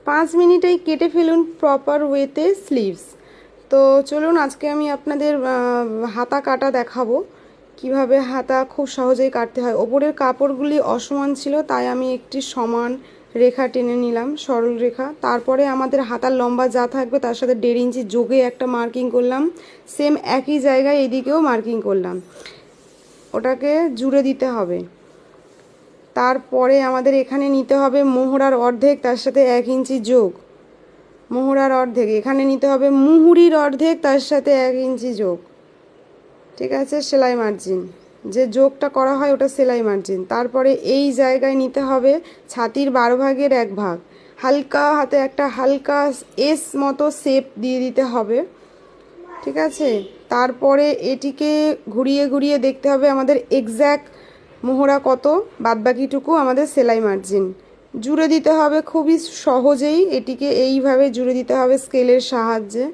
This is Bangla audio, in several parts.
5 মিনিটেই কেটে ফেলুন প্রপার ওয়েতে স্লিভস। তো চলুন আজকে আমি আপনাদের হাতা কাটা দেখাবো, কিভাবে হাতা খুব সহজেই কাটতে হয়। ওপরের কাপড়গুলি অসমান ছিল, তাই আমি একটি সমান রেখা টেনে নিলাম, সরল রেখা। তারপরে আমাদের হাতার লম্বা যা থাকবে তার সাথে 1.5 ইঞ্চি যোগে একটা মার্কিং করলাম, সেম একই জায়গায় এদিকেও মার্কিং করলাম, ওটাকে জুড়ে দিতে হবে। তারপরে আমাদের এখানে নিতে হবে মোহরার অর্ধেক, তার সাথে 1 ইঞ্চি যোগ। মোহরার অর্ধেক এখানে নিতে হবে, মুহুরির অর্ধেক তার সাথে 1 ইঞ্চি যোগ। ঠিক আছে, সেলাই মার্জিন যে যোগটা করা হয় ওটা সেলাই মার্জিন। তারপরে এই জায়গায় নিতে হবে ছাতির 12 ভাগের 1 ভাগ, হালকা হাতে একটা হালকা এস মতো শেপ দিয়ে দিতে হবে। ঠিক আছে, তারপরে এটিকে ঘুরিয়ে ঘুরিয়ে দেখতে হবে আমাদের এক্স্যাক্ট মোহরা কত, বাদবাকিটুকু আমাদের সেলাই মার্জিন। জুড়ে দিতে হবে খুবই সহজেই, এটিকে এইভাবে জুড়ে দিতে হবে স্কেলের সাহায্যে।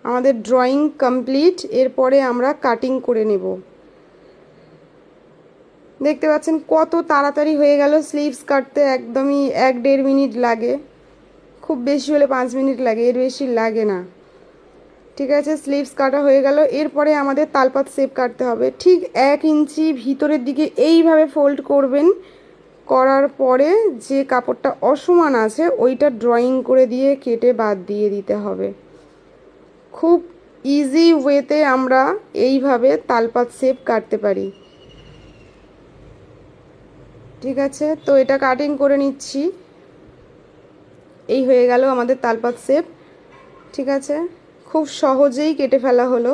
আমাদের ড্রয়িং কমপ্লিট, এরপরে আমরা কাটিং করে নেব। দেখতে পাচ্ছেন কত তাড়াতাড়ি হয়ে গেল স্লিভস কাটতে, একদমই 1-1.5 মিনিট লাগে, খুব বেশি হলে 5 মিনিট লাগে, এর বেশি লাগে না। ঠিক আছে, স্লিভস কাটা হয়ে গেল। এরপরে আমাদের তালপাত শেপ কাটতে হবে। ঠিক 1 ইঞ্চি ভিতরের দিকে এইভাবে ফোল্ড করবেন, করার পরে যে কাপড়টা অসমান আছে ওইটা ড্রয়িং করে দিয়ে কেটে বাদ দিয়ে দিতে হবে। খুব ইজি ওয়েতে আমরা এইভাবে তালপাত শেপ কাটতে পারি। ঠিক আছে, তো এটা কাটিং করে নিচ্ছি। এই হয়ে গেল আমাদের তালপাত শেপ। ঠিক আছে, খুব সহজেই কেটে ফেলা হলো।